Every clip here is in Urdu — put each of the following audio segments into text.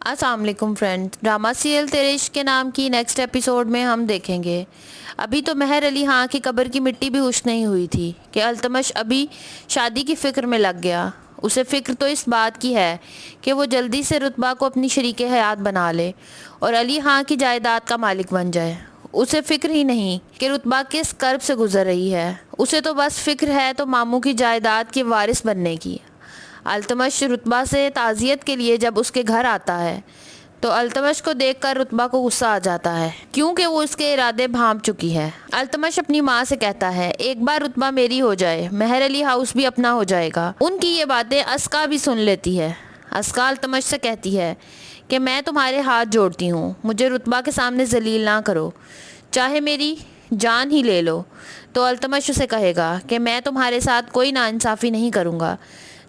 السلام علیکم فرینڈ، ڈرامہ سیریل تیرے عشق کے نام کی نیکسٹ ایپیسوڈ میں ہم دیکھیں گے۔ ابھی تو مہر علی خان کی قبر کی مٹی بھی خشک نہیں ہوئی تھی کہ التمش ابھی شادی کی فکر میں لگ گیا۔ اسے فکر تو اس بات کی ہے کہ وہ جلدی سے رتبہ کو اپنی شریک حیات بنا لے اور علی خان کی جائیداد کا مالک بن جائے۔ اسے فکر ہی نہیں کہ رتبہ کس کرب سے گزر رہی ہے، اسے تو بس فکر ہے تو ماموں کی جائیداد کے وارث بننے کی۔ التمش رتبہ سے تعزیت کے لیے جب اس کے گھر آتا ہے تو التمش کو دیکھ کر رتبہ کو غصہ آ جاتا ہے کیونکہ وہ اس کے ارادے بھانپ چکی ہے۔ التمش اپنی ماں سے کہتا ہے ایک بار رتبہ میری ہو جائے مہر علی ہاؤس بھی اپنا ہو جائے گا۔ ان کی یہ باتیں اسکا بھی سن لیتی ہے۔ اسکا التمش سے کہتی ہے کہ میں تمہارے ہاتھ جوڑتی ہوں، مجھے رتبہ کے سامنے ذلیل نہ کرو، چاہے میری جان ہی لے لو۔ تو التمش اسے کہے گا کہ میں تمہارے ساتھ کوئی ناانصافی نہیں کروں گا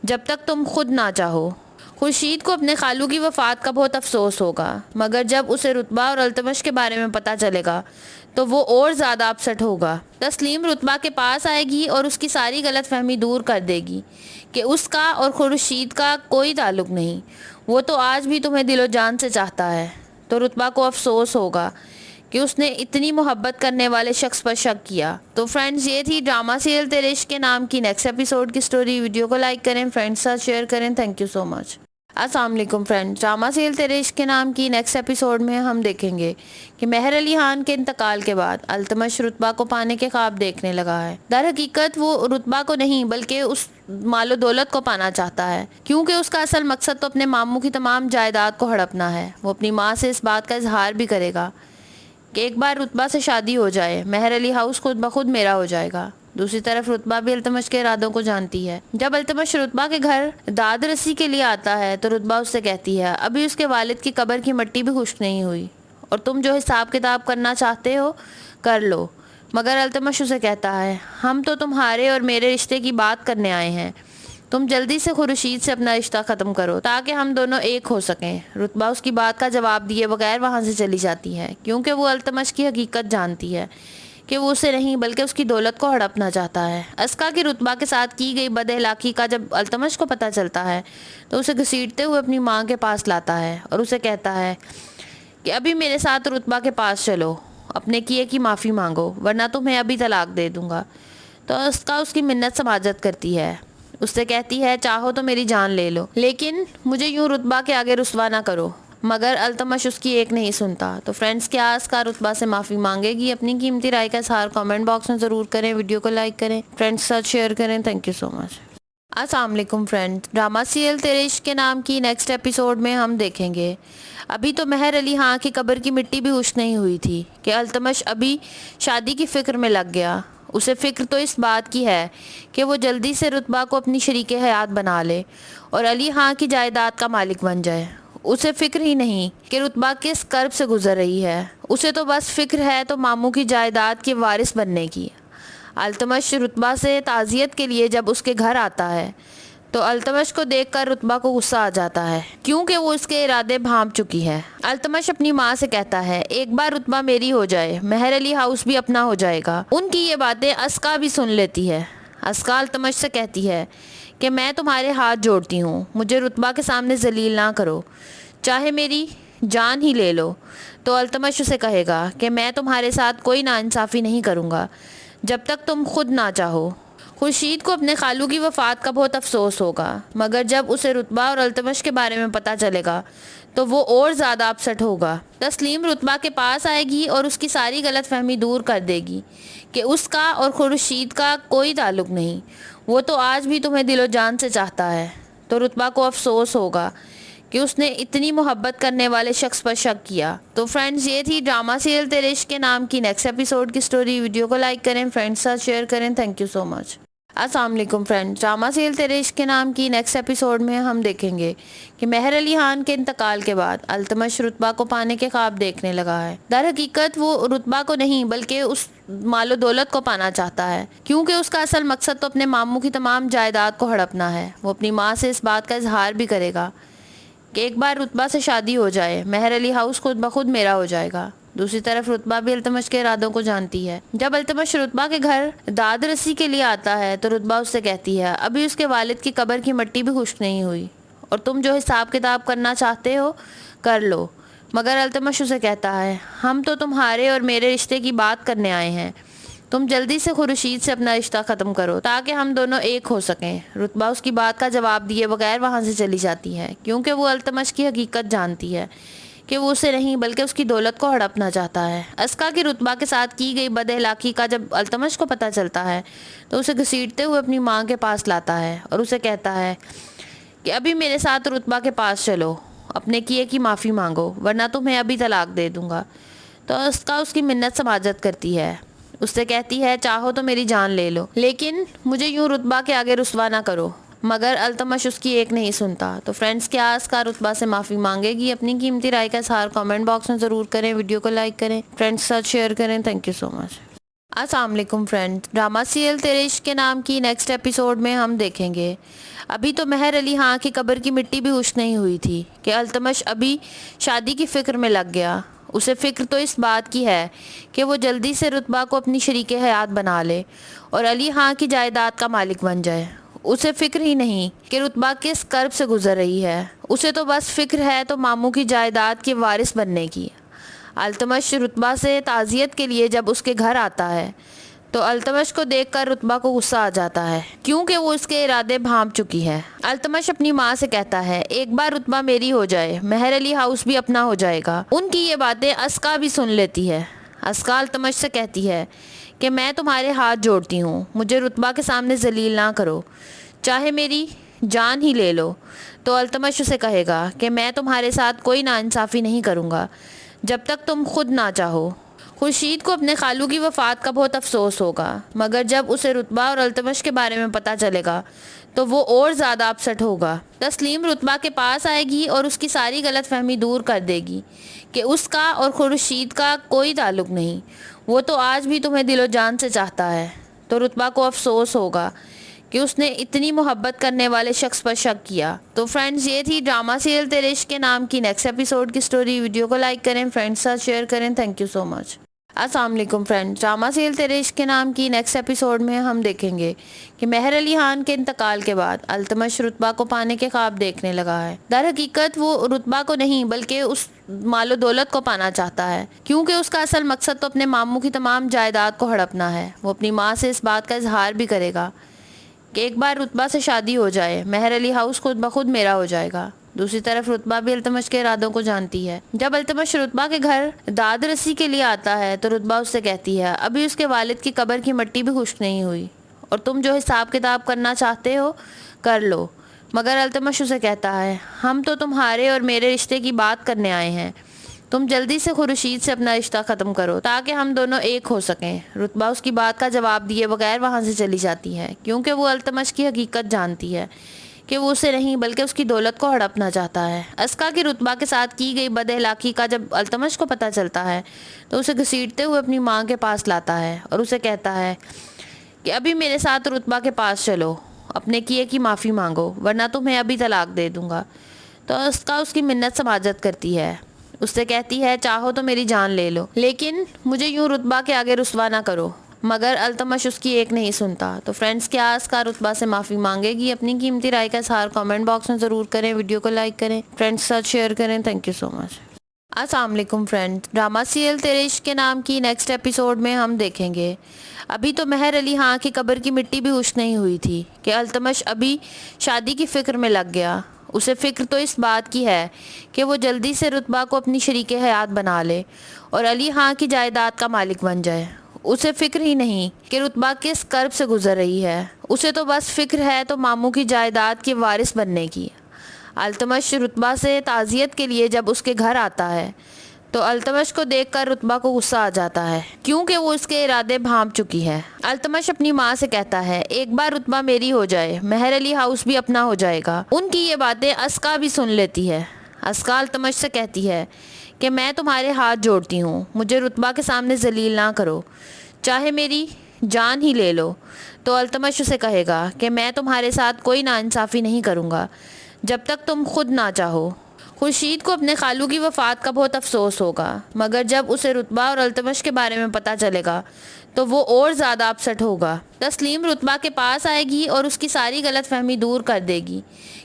جب تک تم خود نہ چاہو۔ خورشید کو اپنے خالو کی وفات کا بہت افسوس ہوگا، مگر جب اسے رتبہ اور التمش کے بارے میں پتہ چلے گا تو وہ اور زیادہ اپسٹ ہوگا۔ تسلیم رتبہ کے پاس آئے گی اور اس کی ساری غلط فہمی دور کر دے گی کہ اس کا اور خورشید کا کوئی تعلق نہیں، وہ تو آج بھی تمہیں دل و جان سے چاہتا ہے۔ تو رتبہ کو افسوس ہوگا کہ اس نے اتنی محبت کرنے والے شخص پر شک کیا۔ تو فرینڈز، یہ تھی ڈرامہ سیریل تیرے عشق کے نام کی نیکسٹ ایپیسوڈ کی سٹوری۔ ویڈیو کو لائک کریں، فرینڈز ساتھ شیئر کریں۔ تھینک یو سو مچ۔ السلام علیکم فرینڈ، ڈرامہ سیریل تیرے عشق کے نام کی نیکسٹ ایپیسوڈ میں ہم دیکھیں گے کہ مہر علی خان کے انتقال کے بعد التمش رتبہ کو پانے کے خواب دیکھنے لگا ہے۔ در حقیقت وہ رتبہ کو نہیں بلکہ اس مال و دولت کو پانا چاہتا ہے، کیونکہ اس کا اصل مقصد تو اپنے ماموں کی تمام جائیداد کو ہڑپنا ہے۔ وہ اپنی ماں سے اس بات کا اظہار بھی کرے گا کہ ایک بار رتبہ سے شادی ہو جائے مہر علی ہاؤس خود بخود میرا ہو جائے گا۔ دوسری طرف رتبہ بھی التمش کے ارادوں کو جانتی ہے۔ جب التمش رتبہ کے گھر داد رسی کے لیے آتا ہے تو رتبہ اس سے کہتی ہے ابھی اس کے والد کی قبر کی مٹی بھی خشک نہیں ہوئی اور تم جو حساب کتاب کرنا چاہتے ہو کر لو۔ مگر التمش اسے کہتا ہے ہم تو تمہارے اور میرے رشتے کی بات کرنے آئے ہیں، تم جلدی سے خورشید سے اپنا رشتہ ختم کرو تاکہ ہم دونوں ایک ہو سکیں۔ رتبہ اس کی بات کا جواب دیے بغیر وہاں سے چلی جاتی ہے کیونکہ وہ التمش کی حقیقت جانتی ہے کہ وہ اسے نہیں بلکہ اس کی دولت کو ہڑپنا چاہتا ہے۔ اسکا کی رتبہ کے ساتھ کی گئی بد اخلاقی کا جب التمش کو پتہ چلتا ہے تو اسے گھسیٹتے ہوئے اپنی ماں کے پاس لاتا ہے اور اسے کہتا ہے کہ ابھی میرے ساتھ رتبہ کے پاس چلو، اپنے کیے کی معافی مانگو ورنہ تمہیں ابھی طلاق دے دوں گا۔ تو اسکا اس کی منت سماجت کرتی ہے، اس سے کہتی ہے چاہو تو میری جان لے لو لیکن مجھے یوں رتبہ کے آگے رسوا نہ کرو، مگر التمش اس کی ایک نہیں سنتا۔ تو فرینڈز، کیا اسکا رتبہ سے معافی مانگے گی؟ اپنی قیمتی رائے کا اظہار کامنٹ باکس میں ضرور کریں، ویڈیو کو لائک کریں، فرینڈز کے ساتھ شیئر کریں۔ تھینک یو سو مچ۔ السلام علیکم فرینڈ، ڈرامہ سیریل تیرے عشق کے نام کی نیکسٹ ایپیسوڈ میں ہم دیکھیں گے۔ ابھی تو مہر علی خان کی قبر کی مٹی بھی خشک نہیں ہوئی تھی کہ التمش ابھی شادی کی فکر میں لگ گیا۔ اسے فکر تو اس بات کی ہے کہ وہ جلدی سے رتبہ کو اپنی شریک حیات بنا لے اور علی خان کی جائیداد کا مالک بن جائے۔ اسے فکر ہی نہیں کہ رتبہ کس کرب سے گزر رہی ہے، اسے تو بس فکر ہے تو ماموں کی جائیداد کے وارث بننے کی۔ التمش رتبہ سے تعزیت کے لیے جب اس کے گھر آتا ہے تو التمش کو دیکھ کر رتبہ کو غصہ آ جاتا ہے کیونکہ وہ اس کے ارادے بھانپ چکی ہے۔ التمش اپنی ماں سے کہتا ہے ایک بار رتبہ میری ہو جائے مہر علی ہاؤس بھی اپنا ہو جائے گا۔ ان کی یہ باتیں اسکا بھی سن لیتی ہے۔ اسکا التمش سے کہتی ہے کہ میں تمہارے ہاتھ جوڑتی ہوں، مجھے رتبہ کے سامنے ذلیل نہ کرو، چاہے میری جان ہی لے لو۔ تو التمش اسے کہے گا کہ میں تمہارے ساتھ کوئی ناانصافی نہیں کروں گا جب تک تم خود نہ چاہو۔ خورشید کو اپنے خالو کی وفات کا بہت افسوس ہوگا، مگر جب اسے رتبہ اور التمش کے بارے میں پتہ چلے گا تو وہ اور زیادہ اپسٹ ہوگا۔ تسلیم رتبہ کے پاس آئے گی اور اس کی ساری غلط فہمی دور کر دے گی کہ اس کا اور خورشید کا کوئی تعلق نہیں، وہ تو آج بھی تمہیں دل و جان سے چاہتا ہے۔ تو رتبہ کو افسوس ہوگا کہ اس نے اتنی محبت کرنے والے شخص پر شک کیا۔ تو فرینڈز، یہ تھی ڈرامہ سیریل تیرے عشق کے نام کی نیکسٹ ایپیسوڈ کی سٹوری۔ ویڈیو کو لائک کریں، فرینڈز ساتھ شیئر کریں۔ تھینک یو سو مچ۔ السلام علیکم فرینڈ، ڈرامہ سیریل تیرے عشق کے نام کی نیکسٹ ایپیسوڈ میں ہم دیکھیں گے کہ مہر علی خان کے انتقال کے بعد التمش رتبہ کو پانے کے خواب دیکھنے لگا ہے۔ در حقیقت وہ رتبہ کو نہیں بلکہ اس مال و دولت کو پانا چاہتا ہے، کیونکہ اس کا اصل مقصد تو اپنے ماموں کی تمام جائیداد کو ہڑپنا ہے۔ وہ اپنی ماں سے اس بات کا اظہار بھی کرے گا کہ ایک بار رتبہ سے شادی ہو جائے مہر علی ہاؤس خود بخود میرا ہو جائے گا۔ دوسری طرف رتبہ بھی التمش کے ارادوں کو جانتی ہے۔ جب التمش رتبہ کے گھر داد رسی کے لیے آتا ہے تو رتبہ اس سے کہتی ہے ابھی اس کے والد کی قبر کی مٹی بھی خشک نہیں ہوئی اور تم جو حساب کتاب کرنا چاہتے ہو کر لو، مگر التمش اسے کہتا ہے ہم تو تمہارے اور میرے رشتے کی بات کرنے آئے ہیں، تم جلدی سے خورشید سے اپنا رشتہ ختم کرو تاکہ ہم دونوں ایک ہو سکیں۔ رتبہ اس کی بات کا جواب دیے بغیر وہاں سے چلی جاتی ہے، کیونکہ وہ التمش کی حقیقت جانتی ہے کہ وہ اسے نہیں بلکہ اس کی دولت کو ہڑپنا چاہتا ہے۔ اسکا کی رتبہ کے ساتھ کی گئی بد اخلاقی کا جب التمش کو پتہ چلتا ہے تو اسے گھسیٹتے ہوئے اپنی ماں کے پاس لاتا ہے اور اسے کہتا ہے کہ ابھی میرے ساتھ رتبہ کے پاس چلو، اپنے کیے کی معافی مانگو ورنہ تمہیں ابھی طلاق دے دوں گا۔ تو اسکا اس کی منت سماجت کرتی ہے، اس سے کہتی ہے چاہو تو میری جان لے لو لیکن مجھے یوں رتبہ کے آگے رسوا نہ کرو، مگر التمش اس کی ایک نہیں سنتا۔ تو فرینڈز، کیا اسکا رتبہ سے معافی مانگے گی؟ اپنی قیمتی رائے کا اظہار کامنٹ باکس میں ضرور کریں، ویڈیو کو لائک کریں، فرینڈز کے ساتھ شیئر کریں۔ تھینک یو سو مچ۔ السلام علیکم فرینڈ، ڈرامہ سیریل تیرے عشق کے نام کی نیکسٹ ایپیسوڈ میں ہم دیکھیں گے۔ ابھی تو مہر علی خان کی قبر کی مٹی بھی خشک نہیں ہوئی تھی کہ التمش ابھی شادی کی فکر میں لگ گیا۔ اسے فکر تو اس بات کی ہے کہ وہ جلدی سے رتبہ کو اپنی شریک حیات بنا لے اور علی خان کی جائیداد کا مالک بن جائے۔ اسے فکر ہی نہیں کہ رتبہ کس کرب سے گزر رہی ہے، اسے تو بس فکر ہے تو ماموں کی جائیداد کے وارث بننے کی۔ التمش رتبہ سے تعزیت کے لیے جب اس کے گھر آتا ہے تو التمش کو دیکھ کر رتبہ کو غصہ آ جاتا ہے کیونکہ وہ اس کے ارادے بھانپ چکی ہے۔ التمش اپنی ماں سے کہتا ہے ایک بار رتبہ میری ہو جائے مہر علی ہاؤس بھی اپنا ہو جائے گا۔ ان کی یہ باتیں اسکا بھی سن لیتی ہے۔ اسکا التمش سے کہتی ہے کہ میں تمہارے ہاتھ جوڑتی ہوں، مجھے رتبہ کے سامنے ذلیل نہ کرو، چاہے میری جان ہی لے لو۔ تو التمش اسے کہے گا کہ میں تمہارے ساتھ کوئی ناانصافی نہیں کروں گا جب تک تم خود نہ چاہو۔ خورشید کو اپنے خالو کی وفات کا بہت افسوس ہوگا، مگر جب اسے رتبہ اور التمش کے بارے میں پتہ چلے گا تو وہ اور زیادہ اپسٹ ہوگا۔ تسلیم رتبہ کے پاس آئے گی اور اس کی ساری غلط فہمی دور کر دے گی کہ اس کا اور خورشید کا کوئی تعلق نہیں، وہ تو آج بھی تمہیں دل و جان سے چاہتا ہے۔ تو رتبہ کو افسوس ہوگا کہ اس نے اتنی محبت کرنے والے شخص پر شک کیا۔ تو فرینڈز، یہ تھی ڈرامہ سیریل تیرے عشق کے نام کی نیکسٹ ایپیسوڈ کی سٹوری۔ ویڈیو کو لائک کریں، فرینڈز کے ساتھ شیئر کریں۔ تھینک یو سو مچ۔ السلام علیکم فرینڈ، ڈرامہ سیریل تیرے عشق کے نام کی نیکسٹ ایپیسوڈ میں ہم دیکھیں گے کہ مہر علی خان کے انتقال کے بعد التمش رتبہ کو پانے کے خواب دیکھنے لگا ہے۔ در حقیقت وہ رتبہ کو نہیں بلکہ اس مال و دولت کو پانا چاہتا ہے، کیونکہ اس کا اصل مقصد تو اپنے ماموں کی تمام جائیداد کو ہڑپنا ہے۔ وہ اپنی ماں سے اس بات کا اظہار بھی کرے گا کہ ایک بار رتبہ سے شادی ہو جائے مہر علی ہاؤس خود بخود میرا ہو جائے گا۔ دوسری طرف رتبہ بھی التمش کے ارادوں کو جانتی ہے۔ جب التمش رتبہ کے گھر داد رسی کے لیے آتا ہے تو رتبہ اس سے کہتی ہے ابھی اس کے والد کی قبر کی مٹی بھی خشک نہیں ہوئی اور تم جو حساب کتاب کرنا چاہتے ہو کر لو، مگر التمش اسے کہتا ہے ہم تو تمہارے اور میرے رشتے کی بات کرنے آئے ہیں، تم جلدی سے خورشید سے اپنا رشتہ ختم کرو تاکہ ہم دونوں ایک ہو سکیں۔ رتبہ اس کی بات کا جواب دیے بغیر وہاں سے چلی جاتی ہے، کیونکہ وہ التمش کی حقیقت جانتی ہے کہ وہ اسے نہیں بلکہ اس کی دولت کو ہڑپنا چاہتا ہے۔ اسکا کی رتبہ کے ساتھ کی گئی بد اخلاقی کا جب التمش کو پتہ چلتا ہے تو اسے گھسیٹتے ہوئے اپنی ماں کے پاس لاتا ہے اور اسے کہتا ہے کہ ابھی میرے ساتھ رتبہ کے پاس چلو، اپنے کیے کی معافی مانگو ورنہ تمہیں ابھی طلاق دے دوں گا۔ تو اسکا اس کی منت سماجت کرتی ہے، اس سے کہتی ہے چاہو تو میری جان لے لو لیکن مجھے یوں رتبہ کے آگے رسوا نہ کرو، مگر التمش اس کی ایک نہیں سنتا۔ تو فرینڈز، کیا اسکا رتبہ سے معافی مانگے گی؟ اپنی قیمتی رائے کا اظہار کامنٹ باکس میں ضرور کریں، ویڈیو کو لائک کریں، فرینڈز کے ساتھ شیئر کریں۔ تھینک یو سو مچ۔ السلام علیکم فرینڈ، ڈرامہ سیریل تیرے عشق کے نام کی نیکسٹ ایپیسوڈ میں ہم دیکھیں گے۔ ابھی تو مہر علی خان کی قبر کی مٹی بھی خشک نہیں ہوئی تھی کہ التمش ابھی شادی کی فکر میں لگ گیا۔ اسے فکر تو اس بات کی ہے کہ وہ جلدی سے رتبہ کو اپنی شریک حیات بنا لے اور علی خان کی جائیداد کا مالک بن جائے۔ اسے فکر ہی نہیں کہ رتبہ کس کرب سے گزر رہی ہے، اسے تو بس فکر ہے تو ماموں کی جائیداد کے وارث بننے کی۔ التمش رتبہ سے تعزیت کے لیے جب اس کے گھر آتا ہے تو التمش کو دیکھ کر رتبہ کو غصہ آ جاتا ہے کیونکہ وہ اس کے ارادے بھانپ چکی ہے۔ التمش اپنی ماں سے کہتا ہے ایک بار رتبہ میری ہو جائے مہر علی ہاؤس بھی اپنا ہو جائے گا۔ ان کی یہ باتیں اسکا بھی سن لیتی ہے۔ اسکا التمش سے کہتی ہے کہ میں تمہارے ہاتھ جوڑتی ہوں، مجھے رتبہ کے سامنے ذلیل نہ کرو، چاہے میری جان ہی لے لو۔ تو التمش اسے کہے گا کہ میں تمہارے ساتھ کوئی ناانصافی نہیں کروں گا جب تک تم خود نہ چاہو۔ خورشید کو اپنے خالو کی وفات کا بہت افسوس ہوگا، مگر جب اسے رتبہ اور التمش کے بارے میں پتہ چلے گا تو وہ اور زیادہ اپسٹ ہوگا۔ تسلیم رتبہ کے پاس آئے گی اور اس کی ساری غلط فہمی دور کر دے گی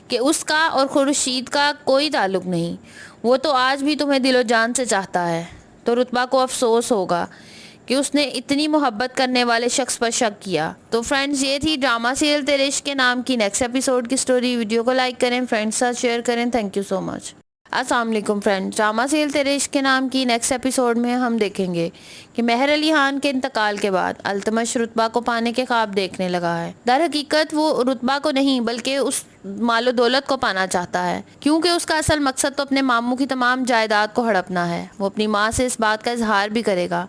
کہ اس کا اور خورشید کا کوئی تعلق نہیں، وہ تو آج بھی تمہیں دل و جان سے چاہتا ہے۔ تو رتبہ کو افسوس ہوگا کہ اس نے اتنی محبت کرنے والے شخص پر شک کیا۔ تو فرینڈز، یہ تھی ڈرامہ سیریل تیرے عشق کے نام کی نیکسٹ ایپیسوڈ کی سٹوری۔ ویڈیو کو لائک کریں، فرینڈز ساتھ شیئر کریں۔ تھینک یو سو مچ۔ السلام علیکم فرینڈز، ڈرامہ سیریل تیرے عشق کے نام کی نیکسٹ ایپیسوڈ میں ہم دیکھیں گے کہ مہر علی خان کے انتقال کے بعد التمش رتبہ کو پانے کے خواب دیکھنے لگا ہے۔ در حقیقت وہ رتبہ کو نہیں بلکہ اس مال و دولت کو پانا چاہتا ہے، کیونکہ اس کا اصل مقصد تو اپنے ماموں کی تمام جائیداد کو ہڑپنا ہے۔ وہ اپنی ماں سے اس بات کا اظہار بھی کرے گا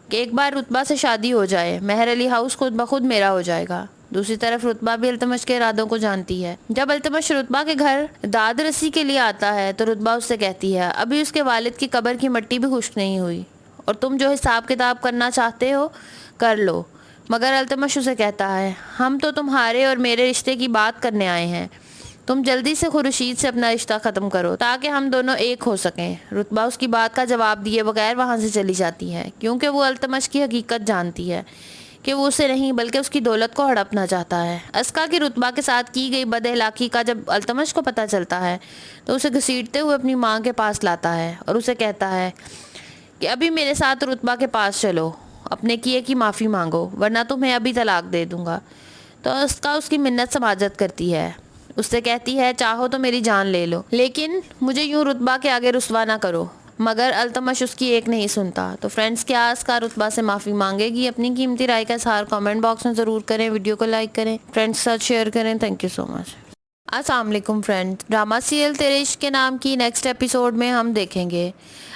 کہ ایک بار رتبہ سے شادی ہو جائے، مہر علی ہاؤس خود بخود میرا ہو جائے گا۔ دوسری طرف رتبہ بھی التمش کے ارادوں کو جانتی ہے۔ جب التمش رتبہ کے گھر داد رسی کے لیے آتا ہے تو رتبہ اس سے کہتی ہے ابھی اس کے والد کی قبر کی مٹی بھی خشک نہیں ہوئی اور تم جو حساب کتاب کرنا چاہتے ہو کر لو۔ مگر التمش اسے کہتا ہے ہم تو تمہارے اور میرے رشتے کی بات کرنے آئے ہیں، تم جلدی سے خورشید سے اپنا رشتہ ختم کرو تاکہ ہم دونوں ایک ہو سکیں۔ رتبہ اس کی بات کا جواب دیے بغیر وہاں سے چلی جاتی ہے، کیونکہ وہ التمش کی حقیقت جانتی ہے کہ وہ اسے نہیں بلکہ اس کی دولت کو ہڑپنا چاہتا ہے۔ اسکا کی رتبہ کے ساتھ کی گئی بد اخلاقی کا جب التمش کو پتہ چلتا ہے تو اسے گھسیٹتے ہوئے اپنی ماں کے پاس لاتا ہے اور اسے کہتا ہے کہ ابھی میرے ساتھ رتبہ کے پاس چلو، اپنے کیے کی معافی مانگو ورنہ تمہیں ابھی طلاق دے دوں گا۔ تو اسکا اس کی منت سماجت کرتی ہے، اس سے کہتی ہے چاہو تو میری جان لے لو لیکن مجھے یوں رتبہ کے آگے رسوا نہ کرو۔ مگر التمش اس کی ایک نہیں سنتا۔ تو فرینڈز، کیا اسکا رتبہ سے معافی مانگے گی؟ اپنی قیمتی رائے کا اظہار کامنٹ باکس میں ضرور کریں، ویڈیو کو لائک کریں، فرینڈز کے ساتھ شیئر کریں۔ تھینک یو سو مچ۔ السلام علیکم فرینڈز، ڈرامہ سیریل تیرے عشق کے نام کی نیکسٹ ایپیسوڈ میں ہم دیکھیں گے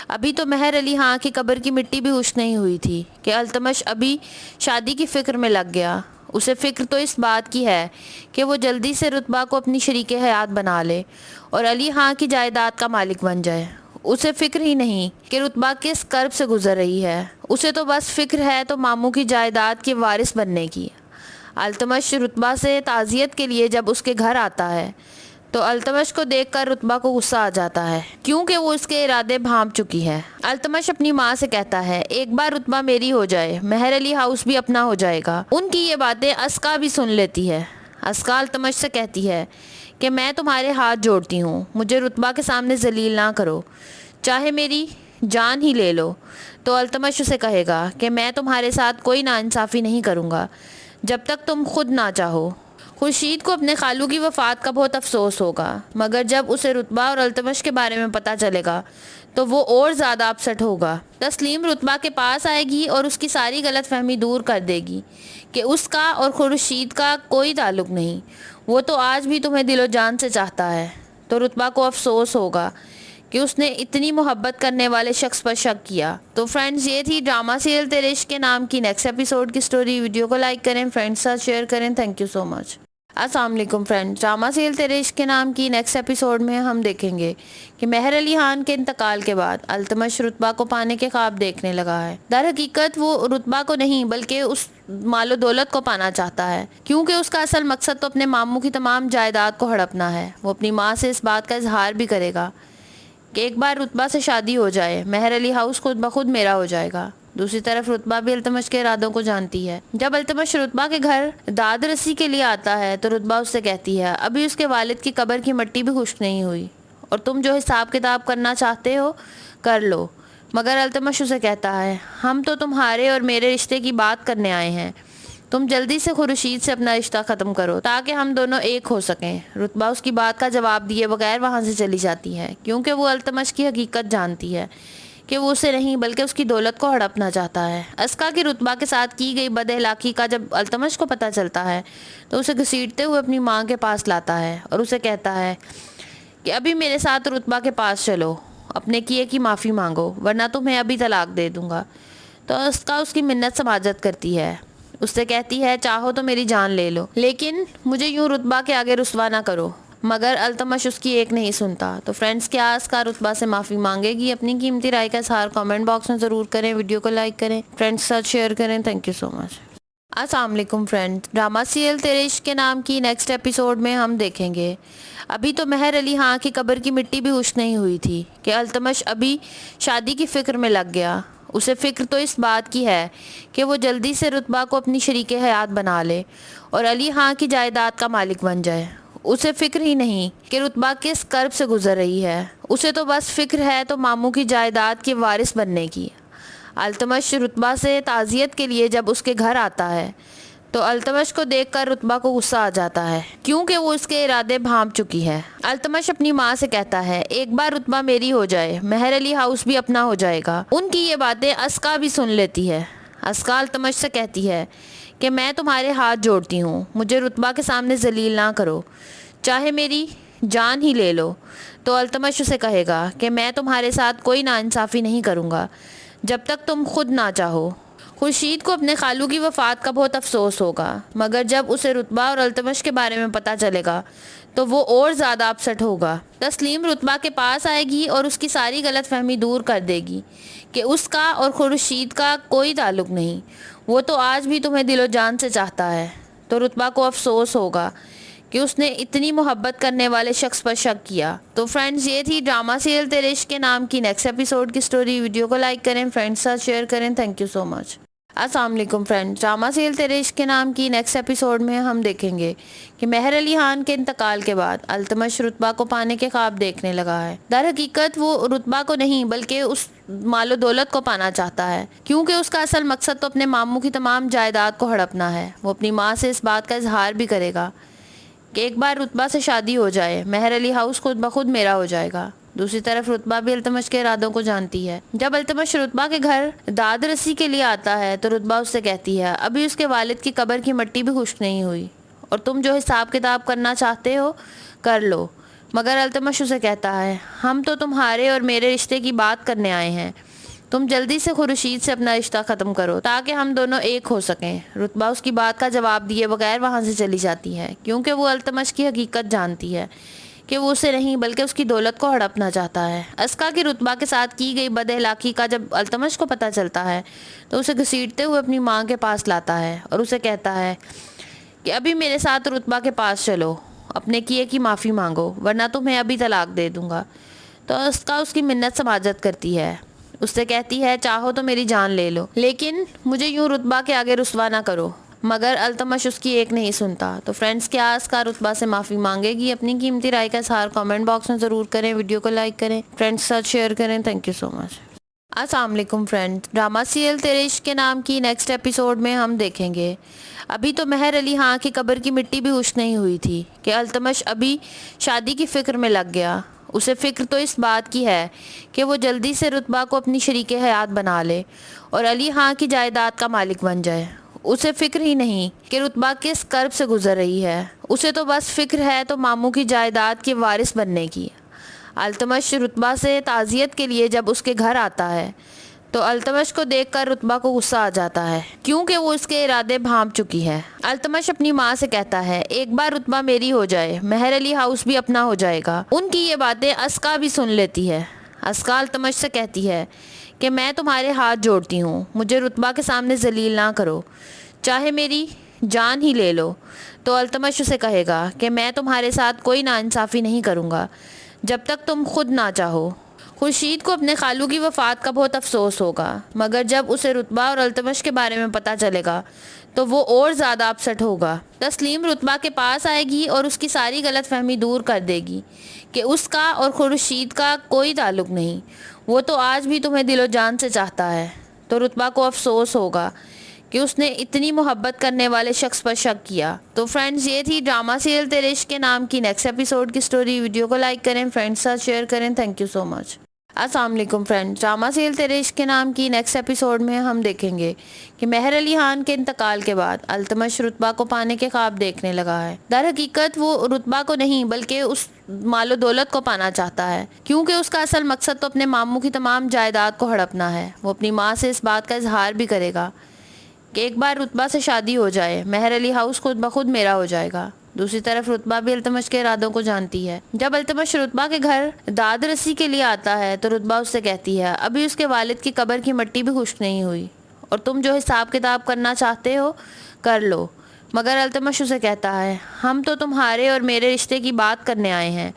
ابھی تو مہر علی خان کی قبر کی مٹی بھی خشک نہیں ہوئی تھی کہ التمش ابھی شادی کی فکر میں لگ گیا۔ اسے فکر تو اس بات کی ہے کہ وہ جلدی سے رتبہ کو اپنی شریک حیات بنا لے اور علی خان کی جائیداد کا مالک بن جائے۔ اسے فکر ہی نہیں کہ رتبہ کس کرب سے گزر رہی ہے، اسے تو بس فکر ہے تو ماموں کی جائیداد کے وارث بننے کی۔ التمش رتبہ سے تعزیت کے لیے جب اس کے گھر آتا ہے تو التمش کو دیکھ کر رتبہ کو غصہ آ جاتا ہے، کیونکہ وہ اس کے ارادے بھانپ چکی ہے۔ التمش اپنی ماں سے کہتا ہے ایک بار رتبہ میری ہو جائے، مہر علی ہاؤس بھی اپنا ہو جائے گا۔ ان کی یہ باتیں اسکا بھی سن لیتی ہے۔ اسکا التمش سے کہتی ہے کہ میں تمہارے ہاتھ جوڑتی ہوں، مجھے رتبہ کے سامنے ذلیل نہ کرو، چاہے میری جان ہی لے لو۔ تو التمش اسے کہے گا کہ میں تمہارے ساتھ کوئی ناانصافی نہیں کروں گا جب تک تم خود نہ چاہو۔ خورشید کو اپنے خالو کی وفات کا بہت افسوس ہوگا، مگر جب اسے رتبہ اور التمش کے بارے میں پتہ چلے گا تو وہ اور زیادہ اپسٹ ہوگا۔ تسلیم رتبہ کے پاس آئے گی اور اس کی ساری غلط فہمی دور کر دے گی کہ اس کا اور خورشید کا کوئی تعلق نہیں، وہ تو آج بھی تمہیں دل و جان سے چاہتا ہے۔ تو رتبہ کو افسوس ہوگا کہ اس نے اتنی محبت کرنے والے شخص پر شک کیا۔ تو فرینڈز، یہ تھی ڈرامہ سیریل تیرے عشق کے نام کی نیکسٹ ایپیسوڈ کی سٹوری۔ ویڈیو کو لائک کریں، فرینڈز ساتھ شیئر کریں۔ تھینک یو سو مچ۔ السلام علیکم فرینڈز، ڈرامہ سیریل تیرے عشق کے نام کی نیکسٹ ایپیسوڈ میں ہم دیکھیں گے کہ مہر علی خان کے انتقال کے بعد التمش رتبہ کو پانے کے خواب دیکھنے لگا ہے۔ در حقیقت وہ رتبہ کو نہیں بلکہ اس مال و دولت کو پانا چاہتا ہے، کیونکہ اس کا اصل مقصد تو اپنے ماموں کی تمام جائیداد کو ہڑپنا ہے۔ وہ اپنی ماں سے اس بات کا اظہار بھی کرے گا کہ ایک بار رتبہ سے شادی ہو جائے، مہر علی ہاؤس خود بخود میرا ہو جائے گا۔ دوسری طرف رتبہ بھی التمش کے ارادوں کو جانتی ہے۔ جب التمش رتبہ کے گھر داد رسی کے لیے آتا ہے تو رتبہ اس سے کہتی ہے ابھی اس کے والد کی قبر کی مٹی بھی خشک نہیں ہوئی اور تم جو حساب کتاب کرنا چاہتے ہو کر لو۔ مگر التمش اسے کہتا ہے ہم تو تمہارے اور میرے رشتے کی بات کرنے آئے ہیں، تم جلدی سے خورشید سے اپنا رشتہ ختم کرو تاکہ ہم دونوں ایک ہو سکیں۔ رتبہ اس کی بات کا جواب دیے بغیر وہاں سے چلی جاتی ہے، کیونکہ وہ التمش کی حقیقت جانتی ہے کہ وہ اسے نہیں بلکہ اس کی دولت کو ہڑپنا چاہتا ہے۔ اسکا کی رتبہ کے ساتھ کی گئی بد اخلاقی کا جب التمش کو پتہ چلتا ہے تو اسے گھسیٹتے ہوئے اپنی ماں کے پاس لاتا ہے اور اسے کہتا ہے کہ ابھی میرے ساتھ رتبہ کے پاس چلو، اپنے کیے کی معافی مانگو ورنہ تمہیں ابھی طلاق دے دوں گا۔ تو اسکا اس کی منت سماجت کرتی ہے، اس سے کہتی ہے چاہو تو میری جان لے لو لیکن مجھے یوں رتبہ کے آگے رسوا نہ کرو۔ مگر التمش اس کی ایک نہیں سنتا۔ تو فرینڈز، کیا اسکا رتبہ سے معافی مانگے گی؟ اپنی قیمتی رائے کا اظہار کامنٹ باکس میں ضرور کریں، ویڈیو کو لائک کریں، فرینڈز کے ساتھ شیئر کریں۔ تھینک یو سو مچ۔ السلام علیکم فرینڈز، ڈرامہ سیریل تیرے عشق کے نام کی نیکسٹ ایپیسوڈ میں ہم دیکھیں گے ابھی تو مہر علی خان کی قبر کی مٹی بھی خشک نہیں ہوئی تھی کہ التمش ابھی شادی کی فکر میں لگ گیا۔ اسے فکر تو اس بات کی ہے کہ وہ جلدی سے رتبہ کو اپنی شریک حیات بنا لے اور علی خان کی جائیداد کا مالک بن جائے۔ اسے فکر ہی نہیں کہ رتبہ کس کرب سے گزر رہی ہے، اسے تو بس فکر ہے تو ماموں کی جائیداد کے وارث بننے کی۔ التمش رتبہ سے تعزیت کے لیے جب اس کے گھر آتا ہے تو التمش کو دیکھ کر رتبہ کو غصہ آ جاتا ہے، کیونکہ وہ اس کے ارادے بھانپ چکی ہے۔ التمش اپنی ماں سے کہتا ہے ایک بار رتبہ میری ہو جائے، مہر علی ہاؤس بھی اپنا ہو جائے گا۔ ان کی یہ باتیں اسکا بھی سن لیتی ہے۔ اسکا التمش سے کہتی ہے کہ میں تمہارے ہاتھ جوڑتی ہوں، مجھے رتبہ کے سامنے ذلیل نہ کرو، چاہے میری جان ہی لے لو۔ تو التمش اسے کہے گا کہ میں تمہارے ساتھ کوئی ناانصافی نہیں کروں گا جب تک تم خود نہ چاہو۔ خورشید کو اپنے خالو کی وفات کا بہت افسوس ہوگا، مگر جب اسے رتبہ اور التمش کے بارے میں پتہ چلے گا تو وہ اور زیادہ اپسٹ ہوگا۔ تسلیم رتبہ کے پاس آئے گی اور اس کی ساری غلط فہمی دور کر دے گی کہ اس کا اور خورشید کا کوئی تعلق نہیں، وہ تو آج بھی تمہیں دل و جان سے چاہتا ہے۔ تو رتبہ کو افسوس ہوگا کہ اس نے اتنی محبت کرنے والے شخص پر شک کیا۔ تو فرینڈز، یہ تھی ڈرامہ سیریل تیرے عشق کے نام کی نیکسٹ ایپیسوڈ کی سٹوری۔ ویڈیو کو لائک کریں، فرینڈز ساتھ شیئر کریں۔ تھینک یو سو مچ۔ السلام علیکم فرینڈ، ڈرامہ سیریل تیرے عشق کے نام کی نیکسٹ ایپیسوڈ میں ہم دیکھیں گے کہ مہر علی خان کے انتقال کے بعد التمش رتبہ کو پانے کے خواب دیکھنے لگا ہے۔ در حقیقت وہ رتبہ کو نہیں بلکہ اس مال و دولت کو پانا چاہتا ہے، کیونکہ اس کا اصل مقصد تو اپنے ماموں کی تمام جائیداد کو ہڑپنا ہے۔ وہ اپنی ماں سے اس بات کا اظہار بھی کرے گا کہ ایک بار رتبہ سے شادی ہو جائے، مہر علی ہاؤس خود بخود میرا ہو جائے گا۔ دوسری طرف رتبہ بھی التمش کے ارادوں کو جانتی ہے۔ جب التمش رتبہ کے گھر داد رسی کے لیے آتا ہے تو رتبہ اس سے کہتی ہے ابھی اس کے والد کی قبر کی مٹی بھی خشک نہیں ہوئی اور تم جو حساب کتاب کرنا چاہتے ہو کر لو۔ مگر التمش اسے کہتا ہے ہم تو تمہارے اور میرے رشتے کی بات کرنے آئے ہیں، تم جلدی سے خورشید سے اپنا رشتہ ختم کرو تاکہ ہم دونوں ایک ہو سکیں۔ رتبہ اس کی بات کا جواب دیے بغیر وہاں سے چلی جاتی ہے، کیونکہ وہ التمش کی حقیقت جانتی ہے کہ وہ اسے نہیں بلکہ اس کی دولت کو ہڑپنا چاہتا ہے۔ اسکا کی رتبہ کے ساتھ کی گئی بد اخلاقی کا جب التمش کو پتہ چلتا ہے تو اسے گھسیٹتے ہوئے اپنی ماں کے پاس لاتا ہے اور اسے کہتا ہے کہ ابھی میرے ساتھ رتبہ کے پاس چلو، اپنے کیے کی معافی مانگو ورنہ تمہیں ابھی طلاق دے دوں گا۔ تو اسکا اس کی منت سماجت کرتی ہے، اس سے کہتی ہے چاہو تو میری جان لے لو لیکن مجھے یوں رتبہ کے آگے رسوا نہ کرو، مگر التمش اس کی ایک نہیں سنتا۔ تو فرینڈز، کیا اسکا رتبہ سے معافی مانگے گی؟ اپنی قیمتی رائے کا اظہار کامنٹ باکس میں ضرور کریں، ویڈیو کو لائک کریں، فرینڈز کے ساتھ شیئر کریں۔ تھینک یو سو مچ۔ السلام علیکم فرینڈ، ڈرامہ سیریل تیرے عشق کے نام کی نیکسٹ ایپیسوڈ میں ہم دیکھیں گے ابھی تو مہر علی خان کی قبر کی مٹی بھی خشک نہیں ہوئی تھی کہ التمش ابھی شادی کی فکر میں لگ گیا۔ اسے فکر تو اس بات کی ہے کہ وہ جلدی سے رتبہ کو اپنی شریک حیات بنا لے اور علی خان کی جائیداد کا مالک بن جائے۔ اسے فکر ہی نہیں کہ رتبہ کس کرب سے گزر رہی ہے، اسے تو بس فکر ہے تو ماموں کی جائیداد کے وارث بننے کی۔ التمش رتبہ سے تعزیت کے لیے جب اس کے گھر آتا ہے تو التمش کو دیکھ کر رتبہ کو غصہ آ جاتا ہے، کیونکہ وہ اس کے ارادے بھانپ چکی ہے۔ التمش اپنی ماں سے کہتا ہے ایک بار رتبہ میری ہو جائے، مہر علی ہاؤس بھی اپنا ہو جائے گا۔ ان کی یہ باتیں اسکا بھی سن لیتی ہے۔ اسکا التمش سے کہتی ہے کہ میں تمہارے ہاتھ جوڑتی ہوں، مجھے رتبہ کے سامنے ذلیل نہ کرو، چاہے میری جان ہی لے لو۔ تو التمش اسے کہے گا کہ میں تمہارے ساتھ کوئی ناانصافی نہیں کروں گا جب تک تم خود نہ چاہو۔ خورشید کو اپنے خالو کی وفات کا بہت افسوس ہوگا، مگر جب اسے رتبہ اور التمش کے بارے میں پتہ چلے گا تو وہ اور زیادہ اپسٹ ہوگا۔ تسلیم رتبہ کے پاس آئے گی اور اس کی ساری غلط فہمی دور کر دے گی کہ اس کا اور خورشید کا کوئی تعلق نہیں، وہ تو آج بھی تمہیں دل و جان سے چاہتا ہے۔ تو رتبہ کو افسوس ہوگا کہ اس نے اتنی محبت کرنے والے شخص پر شک کیا۔ تو فرینڈز، یہ تھی ڈرامہ سیریل تیرے عشق کے نام کی نیکسٹ ایپیسوڈ کی سٹوری۔ ویڈیو کو لائک کریں، فرینڈز ساتھ شیئر کریں۔ تھینک یو سو مچ۔ السلام علیکم فرینڈ، ڈرامہ سیریل تیرے عشق کے نام کی نیکسٹ ایپیسوڈ میں ہم دیکھیں گے کہ مہر علی خان کے انتقال کے بعد التمش رتبہ کو پانے کے خواب دیکھنے لگا ہے۔ در حقیقت وہ رتبہ کو نہیں بلکہ اس مال و دولت کو پانا چاہتا ہے، کیونکہ اس کا اصل مقصد تو اپنے ماموں کی تمام جائیداد کو ہڑپنا ہے۔ وہ اپنی ماں سے اس بات کا اظہار بھی کرے گا کہ ایک بار رتبہ سے شادی ہو جائے، مہر علی ہاؤس خود بخود میرا ہو جائے گا۔ دوسری طرف رتبہ بھی التمش کے ارادوں کو جانتی ہے۔ جب التمش رتبہ کے گھر داد رسی کے لیے آتا ہے تو رتبہ اس سے کہتی ہے ابھی اس کے والد کی قبر کی مٹی بھی خشک نہیں ہوئی اور تم جو حساب کتاب کرنا چاہتے ہو کر لو۔ مگر التمش اسے کہتا ہے ہم تو تمہارے اور میرے رشتے کی بات کرنے آئے ہیں،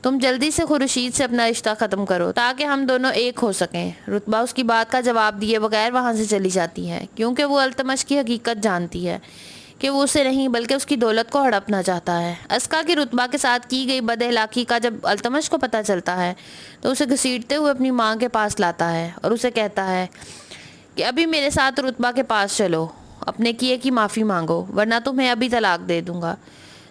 تم جلدی سے خورشید سے اپنا رشتہ ختم کرو تاکہ ہم دونوں ایک ہو سکیں۔ رتبہ اس کی بات کا جواب دیے بغیر وہاں سے چلی جاتی ہے، کیونکہ وہ التمش کی حقیقت جانتی ہے کہ وہ اسے نہیں بلکہ اس کی دولت کو ہڑپنا چاہتا ہے۔ اسکا کی رتبہ کے ساتھ کی گئی بد اخلاقی کا جب التمش کو پتہ چلتا ہے تو اسے گھسیٹتے ہوئے اپنی ماں کے پاس لاتا ہے اور اسے کہتا ہے کہ ابھی میرے ساتھ رتبہ کے پاس چلو، اپنے کیے کی معافی مانگو ورنہ تمہیں ابھی طلاق دے دوں گا۔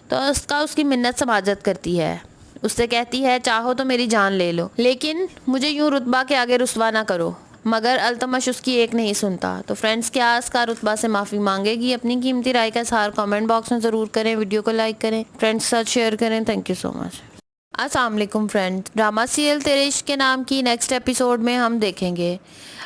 تو اسکا اس کی منت سماجت کرتی ہے، اس سے کہتی ہے چاہو تو میری جان لے لو لیکن مجھے یوں رتبہ کے آگے رسوا نہ کرو، مگر التمش اس کی ایک نہیں سنتا۔ تو فرینڈز، کیا اسکا رتبہ سے معافی مانگے گی؟ اپنی قیمتی رائے کا اظہار کامنٹ باکس میں ضرور کریں، ویڈیو کو لائک کریں، فرینڈز کے ساتھ شیئر کریں۔ تھینک یو سو مچ۔ السلام علیکم فرینڈ، ڈرامہ سیریل تیرے عشق کے نام کی نیکسٹ ایپیسوڈ میں ہم دیکھیں گے۔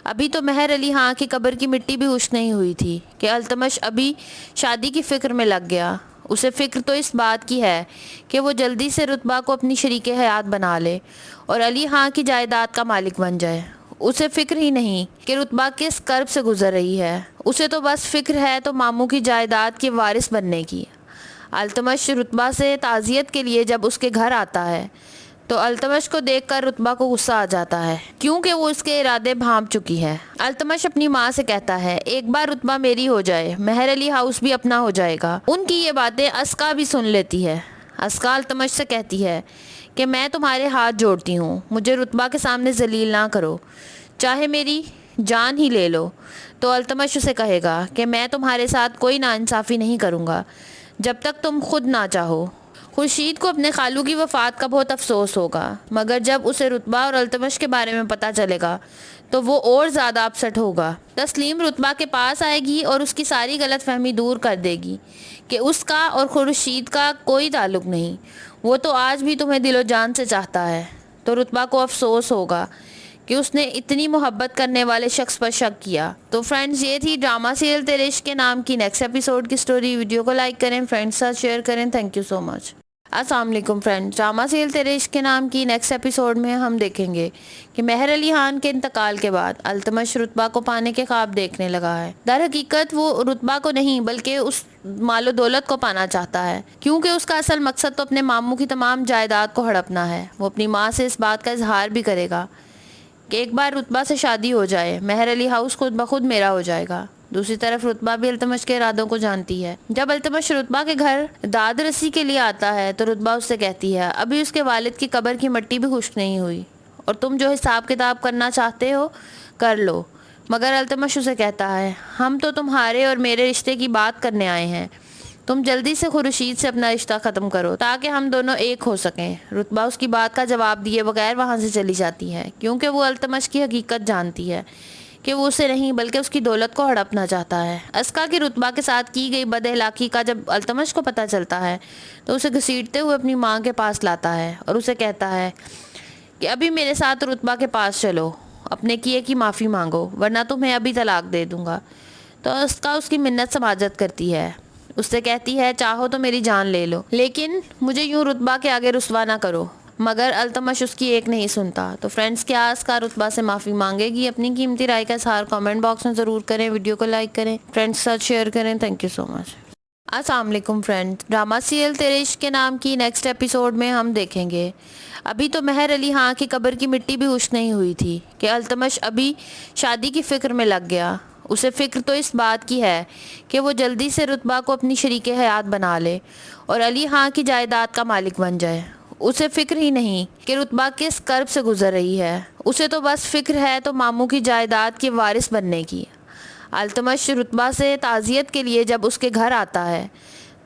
ابھی تو مہر علی خان کی قبر کی مٹی بھی خشک نہیں ہوئی تھی کہ التمش ابھی شادی کی فکر میں لگ گیا۔ اسے فکر تو اس بات کی ہے کہ وہ جلدی سے رتبہ کو اپنی شریک حیات بنا لے اور علی خان کی جائیداد کا مالک بن جائے۔ اسے فکر ہی نہیں کہ رتبہ کس کرب سے گزر رہی ہے، اسے تو بس فکر ہے تو ماموں کی جائیداد کے وارث بننے کی۔ التمش رتبہ سے تعزیت کے لیے جب اس کے گھر آتا ہے تو التمش کو دیکھ کر رتبہ کو غصہ آ جاتا ہے کیونکہ وہ اس کے ارادے بھانپ چکی ہے۔ التمش اپنی ماں سے کہتا ہے ایک بار رتبہ میری ہو جائے مہر علی ہاؤس بھی اپنا ہو جائے گا۔ ان کی یہ باتیں اسکا بھی سن لیتی ہے۔ اسکا التمش سے کہتی ہے کہ میں تمہارے ہاتھ جوڑتی ہوں، مجھے رتبہ کے سامنے ذلیل نہ کرو، چاہے میری جان ہی لے لو۔ تو التمش اسے کہے گا کہ میں تمہارے ساتھ کوئی ناانصافی نہیں کروں گا جب تک تم خود نہ چاہو۔ خورشید کو اپنے خالو کی وفات کا بہت افسوس ہوگا، مگر جب اسے رتبہ اور التمش کے بارے میں پتہ چلے گا تو وہ اور زیادہ اپسٹ ہوگا۔ تسلیم رتبہ کے پاس آئے گی اور اس کی ساری غلط فہمی دور کر دے گی کہ اس کا اور خورشید کا کوئی تعلق نہیں، وہ تو آج بھی تمہیں دل و جان سے چاہتا ہے۔ تو رتبہ کو افسوس ہوگا کہ اس نے اتنی محبت کرنے والے شخص پر شک کیا۔ تو فرینڈز، یہ تھی ڈرامہ سیریل تیرے عشق کے نام کی نیکسٹ ایپیسوڈ کی سٹوری۔ ویڈیو کو لائک کریں، فرینڈز کے ساتھ شیئر کریں۔ تھینک یو سو مچ۔ السلام علیکم فرینڈ، ڈرامہ سیریل تیرے عشق کے نام کی نیکسٹ ایپیسوڈ میں ہم دیکھیں گے کہ مہر علی خان کے انتقال کے بعد التمش رتبہ کو پانے کے خواب دیکھنے لگا ہے۔ در حقیقت وہ رتبہ کو نہیں بلکہ اس مال و دولت کو پانا چاہتا ہے کیونکہ اس کا اصل مقصد تو اپنے ماموں کی تمام جائیداد کو ہڑپنا ہے۔ وہ اپنی ماں سے اس بات کا اظہار بھی کرے گا کہ ایک بار رتبہ سے شادی ہو جائے مہر علی ہاؤس خود بخود میرا ہو جائے گا۔ دوسری طرف رتبہ بھی التمش کے ارادوں کو جانتی ہے۔ جب التمش رتبہ کے گھر داد رسی کے لیے آتا ہے تو رتبہ اس سے کہتی ہے ابھی اس کے والد کی قبر کی مٹی بھی خشک نہیں ہوئی اور تم جو حساب کتاب کرنا چاہتے ہو کر لو، مگر التمش اسے کہتا ہے ہم تو تمہارے اور میرے رشتے کی بات کرنے آئے ہیں، تم جلدی سے خورشید سے اپنا رشتہ ختم کرو تاکہ ہم دونوں ایک ہو سکیں۔ رتبہ اس کی بات کا جواب دیے بغیر وہاں سے چلی جاتی ہے کیونکہ وہ التمش کی حقیقت جانتی ہے کہ وہ اسے نہیں بلکہ اس کی دولت کو ہڑپنا چاہتا ہے۔ اسکا کی رتبہ کے ساتھ کی گئی بد اخلاقی کا جب التمش کو پتہ چلتا ہے تو اسے گھسیٹتے ہوئے اپنی ماں کے پاس لاتا ہے اور اسے کہتا ہے کہ ابھی میرے ساتھ رتبہ کے پاس چلو، اپنے کیے کی معافی مانگو ورنہ تمہیں ابھی طلاق دے دوں گا۔ تو اسکا اس کی منت سماجت کرتی ہے، اس سے کہتی ہے چاہو تو میری جان لے لو لیکن مجھے یوں رتبہ کے آگے رسوا نہ کرو، مگر التمش اس کی ایک نہیں سنتا۔ تو فرینڈز، کیا اسکا رتبہ سے معافی مانگے گی؟ اپنی قیمتی رائے کا اظہار کامنٹ باکس میں ضرور کریں، ویڈیو کو لائک کریں، فرینڈز کے ساتھ شیئر کریں۔ تھینک یو سو مچ۔ السلام علیکم فرینڈ، ڈرامہ سیریل تیرے عشق کے نام کی نیکسٹ ایپیسوڈ میں ہم دیکھیں گے۔ ابھی تو مہر علی خان کی قبر کی مٹی بھی خشک نہیں ہوئی تھی کہ التمش ابھی شادی کی فکر میں لگ گیا۔ اسے فکر تو اس بات کی ہے کہ وہ جلدی سے رتبہ کو اپنی شریک حیات بنا لے اور علی خان کی جائیداد کا مالک بن جائے۔ اسے فکر ہی نہیں کہ رتبہ کس کرب سے گزر رہی ہے، اسے تو بس فکر ہے تو ماموں کی جائیداد کے وارث بننے کی۔ التمش رتبہ سے تعزیت کے لیے جب اس کے گھر آتا ہے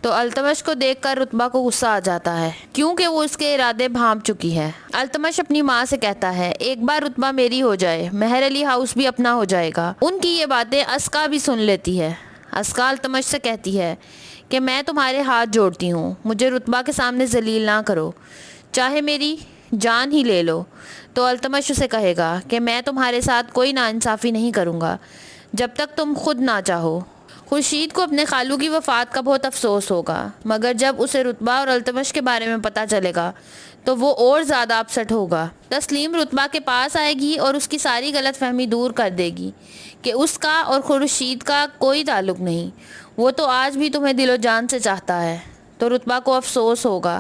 تو التمش کو دیکھ کر رتبہ کو غصہ آ جاتا ہے کیونکہ وہ اس کے ارادے بھانپ چکی ہے۔ التمش اپنی ماں سے کہتا ہے ایک بار رتبہ میری ہو جائے مہر علی ہاؤس بھی اپنا ہو جائے گا۔ ان کی یہ باتیں اسکا بھی سن لیتی ہے۔ اسکا التمش سے کہتی ہے کہ میں تمہارے ہاتھ جوڑتی ہوں، مجھے رتبہ کے سامنے ذلیل نہ کرو، چاہے میری جان ہی لے لو۔ تو التمش اسے کہے گا کہ میں تمہارے ساتھ کوئی ناانصافی نہیں کروں گا جب تک تم خود نہ چاہو۔ خورشید کو اپنے خالو کی وفات کا بہت افسوس ہوگا، مگر جب اسے رتبہ اور التمش کے بارے میں پتہ چلے گا تو وہ اور زیادہ اپسٹ ہوگا۔ تسلیم رتبہ کے پاس آئے گی اور اس کی ساری غلط فہمی دور کر دے گی کہ اس کا اور خورشید کا کوئی تعلق نہیں، وہ تو آج بھی تمہیں دل و جان سے چاہتا ہے۔ تو رتبہ کو افسوس ہوگا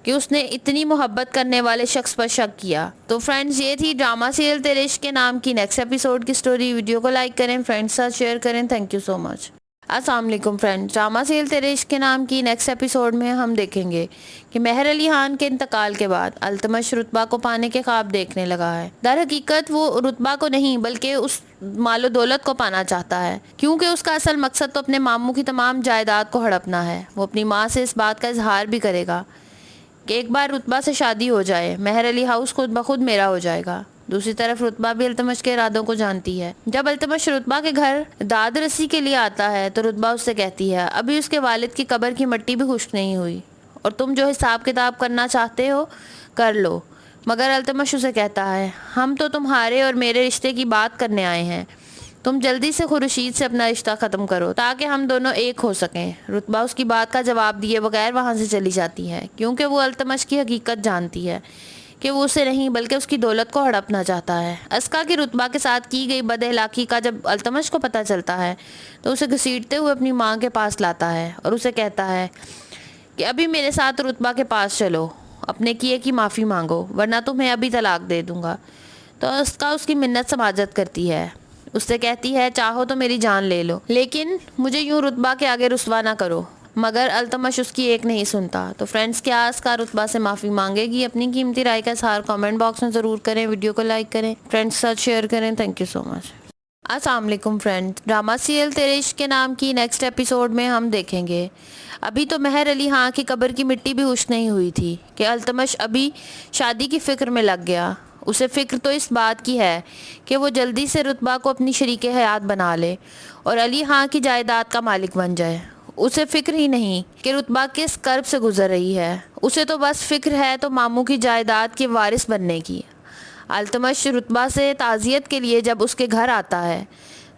کہ اس نے اتنی محبت کرنے والے شخص پر شک کیا۔ تو فرینڈز، یہ تھی ڈرامہ سیریل تیرے عشق کے نام کی نیکسٹ ایپیسوڈ کی سٹوری۔ ویڈیو کو لائک کریں، فرینڈز کے ساتھ شیئر کریں۔ تھینک یو سو مچ۔ السلام علیکم فرینڈ، ڈرامہ سیریل تیرے عشق کے نام کی نیکسٹ ایپیسوڈ میں ہم دیکھیں گے کہ مہر علی خان کے انتقال کے بعد التمش رتبہ کو پانے کے خواب دیکھنے لگا ہے۔ در حقیقت وہ رتبہ کو نہیں بلکہ اس مال و دولت کو پانا چاہتا ہے، کیونکہ اس کا اصل مقصد تو اپنے ماموں کی تمام جائیداد کو ہڑپنا ہے۔ وہ اپنی ماں سے اس بات کا اظہار بھی کرے گا کہ ایک بار رتبہ سے شادی ہو جائے مہر علی ہاؤس خود بخود میرا ہو جائے گا۔ دوسری طرف رتبہ بھی التمش کے ارادوں کو جانتی ہے۔ جب التمش رتبہ کے گھر داد رسی کے لیے آتا ہے تو رتبہ اس سے کہتی ہے ابھی اس کے والد کی قبر کی مٹی بھی خشک نہیں ہوئی اور تم جو حساب کتاب کرنا چاہتے ہو کر لو، مگر التمش اسے کہتا ہے ہم تو تمہارے اور میرے رشتے کی بات کرنے آئے ہیں، تم جلدی سے خورشید سے اپنا رشتہ ختم کرو تاکہ ہم دونوں ایک ہو سکیں۔ رتبہ اس کی بات کا جواب دیے بغیر وہاں سے چلی جاتی ہے، کیونکہ وہ التمش کی حقیقت جانتی ہے کہ وہ اسے نہیں بلکہ اس کی دولت کو ہڑپنا چاہتا ہے۔ اسکا کی رتبہ کے ساتھ کی گئی بد اخلاقی کا جب التمش کو پتہ چلتا ہے تو اسے گھسیٹتے ہوئے اپنی ماں کے پاس لاتا ہے اور اسے کہتا ہے کہ ابھی میرے ساتھ رتبہ کے پاس چلو، اپنے کیے کی معافی مانگو ورنہ تمہیں ابھی طلاق دے دوں گا۔ تو اسکا اس کی منت سماجت کرتی ہے، اس سے کہتی ہے چاہو تو میری جان لے لو لیکن مجھے یوں رتبہ کے آگے رسوا نہ کرو، مگر التمش اس کی ایک نہیں سنتا۔ تو فرینڈز، کیا اسکا رتبہ سے معافی مانگے گی؟ اپنی قیمتی رائے کا اظہار کامنٹ باکس میں ضرور کریں، ویڈیو کو لائک کریں، فرینڈز کے ساتھ شیئر کریں۔ تھینک یو سو مچ۔ السلام علیکم فرینڈ، ڈرامہ سیریل تیرے عشق کے نام کی نیکسٹ ایپیسوڈ میں ہم دیکھیں گے۔ ابھی تو مہر علی خان کی قبر کی مٹی بھی خشک نہیں ہوئی تھی کہ التمش ابھی شادی کی فکر میں لگ گیا۔ اسے فکر تو اس بات کی ہے کہ وہ جلدی سے رتبہ کو اپنی شریک حیات بنا لے اور علی خان کی جائیداد کا مالک بن جائے۔ اسے فکر ہی نہیں کہ رتبہ کس کرب سے گزر رہی ہے، اسے تو بس فکر ہے تو ماموں کی جائیداد کے وارث بننے کی۔ التمش رتبہ سے تعزیت کے لیے جب اس کے گھر آتا ہے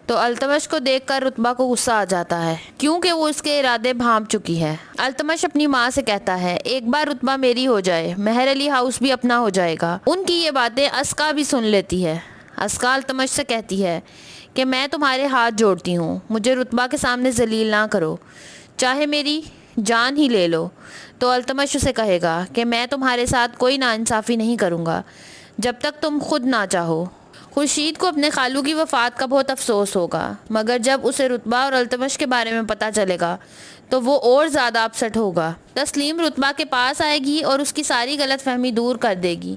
تو التمش کو دیکھ کر رتبہ کو غصہ آ جاتا ہے، کیونکہ وہ اس کے ارادے بھانپ چکی ہے۔ التمش اپنی ماں سے کہتا ہے ایک بار رتبہ میری ہو جائے مہر علی ہاؤس بھی اپنا ہو جائے گا۔ ان کی یہ باتیں اسکا بھی سن لیتی ہے۔ اسکا التمش سے کہتی ہے کہ میں تمہارے ہاتھ جوڑتی ہوں، مجھے رتبہ کے سامنے ذلیل نہ کرو، چاہے میری جان ہی لے لو۔ تو التمش اسے کہے گا کہ میں تمہارے ساتھ کوئی ناانصافی نہیں کروں گا جب تک تم خود نہ چاہو۔ خورشید کو اپنے خالو کی وفات کا بہت افسوس ہوگا، مگر جب اسے رتبہ اور التمش کے بارے میں پتہ چلے گا تو وہ اور زیادہ اپسٹ ہوگا۔ تسلیم رتبہ کے پاس آئے گی اور اس کی ساری غلط فہمی دور کر دے گی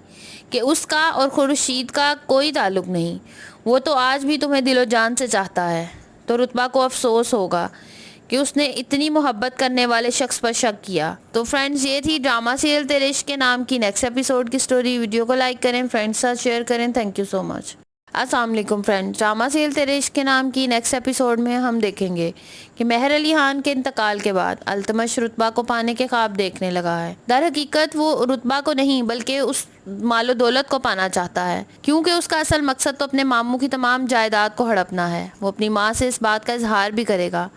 کہ اس کا اور خورشید کا کوئی تعلق نہیں، وہ تو آج بھی تمہیں دل و جان سے چاہتا ہے۔ تو رتبہ کو افسوس ہوگا کہ اس نے اتنی محبت کرنے والے شخص پر شک کیا۔ تو فرینڈز، یہ تھی ڈرامہ سیریل تیرے عشق کے نام کی نیکسٹ ایپیسوڈ کی سٹوری۔ ویڈیو کو لائک کریں، فرینڈز کے ساتھ شیئر کریں۔ تھینک یو سو مچ۔ السلام علیکم فرینڈ، ڈرامہ سیریل تیرے عشق کے نام کی نیکسٹ ایپیسوڈ میں ہم دیکھیں گے کہ مہر علی خان کے انتقال کے بعد التمش رتبہ کو پانے کے خواب دیکھنے لگا ہے۔ در حقیقت وہ رتبہ کو نہیں بلکہ اس مال و دولت کو پانا چاہتا ہے، کیونکہ اس کا اصل مقصد تو اپنے ماموں کی تمام جائیداد کو ہڑپنا ہے۔ وہ اپنی ماں سے اس بات کا اظہار بھی کرے گا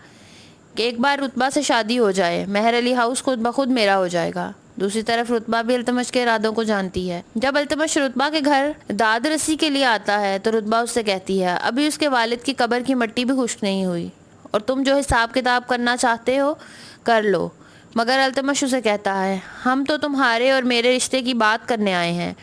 کہ ایک بار رتبہ سے شادی ہو جائے مہر علی ہاؤس خود بخود میرا ہو جائے گا۔ دوسری طرف رتبہ بھی التمش کے ارادوں کو جانتی ہے۔ جب التمش رتبہ کے گھر داد رسی کے لیے آتا ہے تو رتبہ اس سے کہتی ہے ابھی اس کے والد کی قبر کی مٹی بھی خشک نہیں ہوئی اور تم جو حساب کتاب کرنا چاہتے ہو کر لو، مگر التمش اسے کہتا ہے ہم تو تمہارے اور میرے رشتے کی بات کرنے آئے ہیں،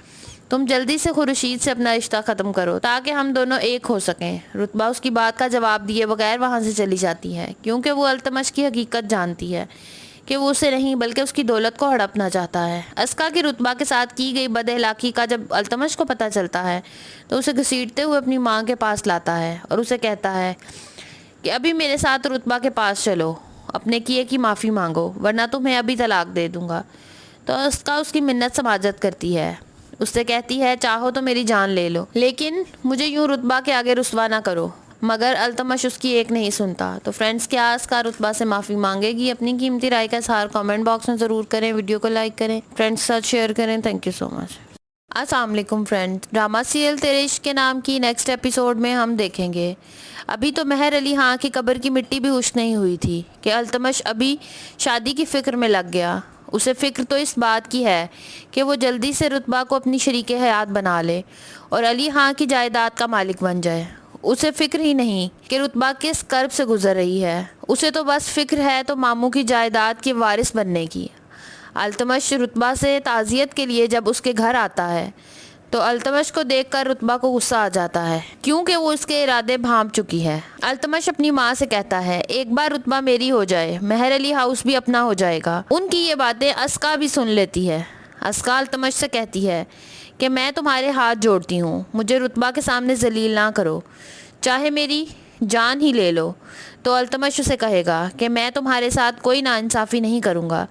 تم جلدی سے خورشید سے اپنا رشتہ ختم کرو تاکہ ہم دونوں ایک ہو سکیں۔ رتبہ اس کی بات کا جواب دیے بغیر وہاں سے چلی جاتی ہے، کیونکہ وہ التمش کی حقیقت جانتی ہے کہ وہ اسے نہیں بلکہ اس کی دولت کو ہڑپنا چاہتا ہے۔ اسکا کی رتبہ کے ساتھ کی گئی بد اخلاقی کا جب التمش کو پتہ چلتا ہے تو اسے گھسیٹتے ہوئے اپنی ماں کے پاس لاتا ہے اور اسے کہتا ہے کہ ابھی میرے ساتھ رتبہ کے پاس چلو، اپنے کیے کی معافی مانگو ورنہ تمہیں ابھی طلاق دے دوں گا۔ تو اسکا اس کی منت سماجت کرتی ہے، اس سے کہتی ہے چاہو تو میری جان لے لو لیکن مجھے یوں رتبہ کے آگے رسوا نہ کرو، مگر التمش اس کی ایک نہیں سنتا۔ تو فرینڈز، کیا اسکا رتبہ سے معافی مانگے گی؟ اپنی قیمتی رائے کا اظہار کامنٹ باکس میں ضرور کریں، ویڈیو کو لائک کریں، فرینڈز کے ساتھ شیئر کریں۔ تھینک یو سو مچ۔ السلام علیکم فرینڈ، ڈرامہ سیریل تیرے عشق کے نام کی نیکسٹ ایپیسوڈ میں ہم دیکھیں گے۔ ابھی تو مہر علی خان کی قبر کی مٹی بھی خشک نہیں ہوئی تھی کہ التمش ابھی شادی کی فکر میں لگ گیا۔ اسے فکر تو اس بات کی ہے کہ وہ جلدی سے رتبہ کو اپنی شریک حیات بنا لے اور علی خان کی جائیداد کا مالک بن جائے۔ اسے فکر ہی نہیں کہ رتبہ کس کرب سے گزر رہی ہے، اسے تو بس فکر ہے تو ماموں کی جائیداد کے وارث بننے کی۔ التمش رتبہ سے تعزیت کے لیے جب اس کے گھر آتا ہے تو التمش کو دیکھ کر رتبہ کو غصہ آ جاتا ہے کیونکہ وہ اس کے ارادے بھانپ چکی ہے۔ التمش اپنی ماں سے کہتا ہے ایک بار رتبہ میری ہو جائے مہر علی ہاؤس بھی اپنا ہو جائے گا۔ ان کی یہ باتیں اسکا بھی سن لیتی ہے۔ اسکا التمش سے کہتی ہے کہ میں تمہارے ہاتھ جوڑتی ہوں، مجھے رتبہ کے سامنے ذلیل نہ کرو، چاہے میری جان ہی لے لو۔ تو التمش اسے کہے گا کہ میں تمہارے ساتھ کوئی ناانصافی نہیں کروں گا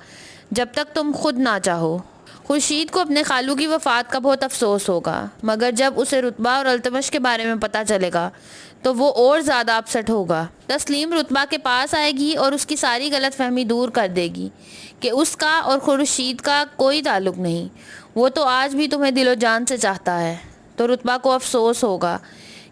جب تک تم خود نہ چاہو۔ خورشید کو اپنے خالو کی وفات کا بہت افسوس ہوگا، مگر جب اسے رتبہ اور التمش کے بارے میں پتہ چلے گا تو وہ اور زیادہ اپسٹ ہوگا۔ تسلیم رتبہ کے پاس آئے گی اور اس کی ساری غلط فہمی دور کر دے گی کہ اس کا اور خورشید کا کوئی تعلق نہیں، وہ تو آج بھی تمہیں دل و جان سے چاہتا ہے۔ تو رتبہ کو افسوس ہوگا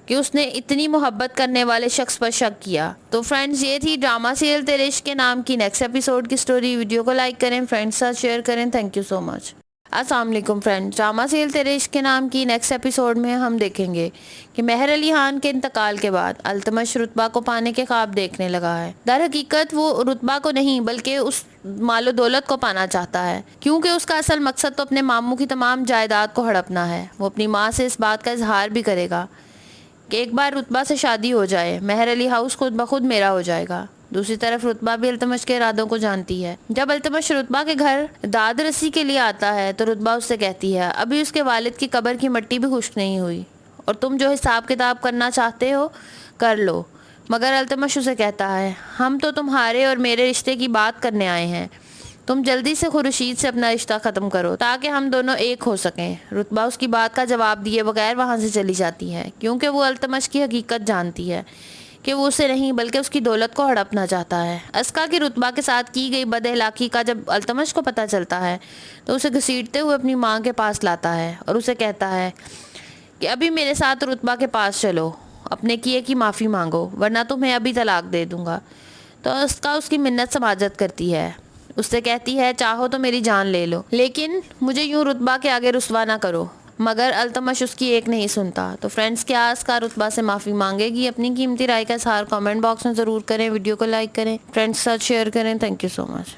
کہ اس نے اتنی محبت کرنے والے شخص پر شک کیا۔ تو فرینڈز، یہ تھی ڈرامہ سیریل تیرے عشق کے نام کی نیکسٹ ایپیسوڈ کی سٹوری۔ ویڈیو کو لائک کریں، فرینڈز ساتھ شیئر کریں۔ تھینک یو سو مچ۔ السلام علیکم فرینڈ، ڈرامہ سیریل تیرے عشق کے نام کی نیکسٹ ایپیسوڈ میں ہم دیکھیں گے کہ مہر علی خان کے انتقال کے بعد التمش رتبہ کو پانے کے خواب دیکھنے لگا ہے۔ در حقیقت وہ رتبہ کو نہیں بلکہ اس مال و دولت کو پانا چاہتا ہے، کیونکہ اس کا اصل مقصد تو اپنے ماموں کی تمام جائیداد کو ہڑپنا ہے۔ وہ اپنی ماں سے اس بات کا اظہار بھی کرے گا کہ ایک بار رتبہ سے شادی ہو جائے مہر علی ہاؤس خود بخود میرا ہو جائے گا۔ دوسری طرف رتبہ بھی التمش کے ارادوں کو جانتی ہے۔ جب التمش رتبہ کے گھر داد رسی کے لیے آتا ہے تو رتبہ اس سے کہتی ہے ابھی اس کے والد کی قبر کی مٹی بھی خشک نہیں ہوئی اور تم جو حساب کتاب کرنا چاہتے ہو کر لو۔ مگر التمش اسے کہتا ہے ہم تو تمہارے اور میرے رشتے کی بات کرنے آئے ہیں، تم جلدی سے خورشید سے اپنا رشتہ ختم کرو تاکہ ہم دونوں ایک ہو سکیں۔ رتبہ اس کی بات کا جواب دیے بغیر وہاں سے چلی جاتی ہے کیونکہ وہ التمش کی حقیقت جانتی ہے کہ وہ اسے نہیں بلکہ اس کی دولت کو ہڑپنا چاہتا ہے۔ اسکا کی رتبہ کے ساتھ کی گئی بد اخلاقی کا جب التمش کو پتہ چلتا ہے تو اسے گھسیٹتے ہوئے اپنی ماں کے پاس لاتا ہے اور اسے کہتا ہے کہ ابھی میرے ساتھ رتبہ کے پاس چلو، اپنے کیے کی معافی مانگو ورنہ تمہیں ابھی طلاق دے دوں گا۔ تو اسکا اس کی منت سماجت کرتی ہے، اس سے کہتی ہے چاہو تو میری جان لے لو لیکن مجھے یوں رتبہ کے آگے رسوا نہ کرو، مگر التمش اس کی ایک نہیں سنتا۔ تو فرینڈز، کیا اسکا رتبہ سے معافی مانگے گی؟ اپنی قیمتی رائے کا اظہار کامنٹ باکس میں ضرور کریں، ویڈیو کو لائک کریں، فرینڈز کے ساتھ شیئر کریں۔ تھینک یو سو مچ۔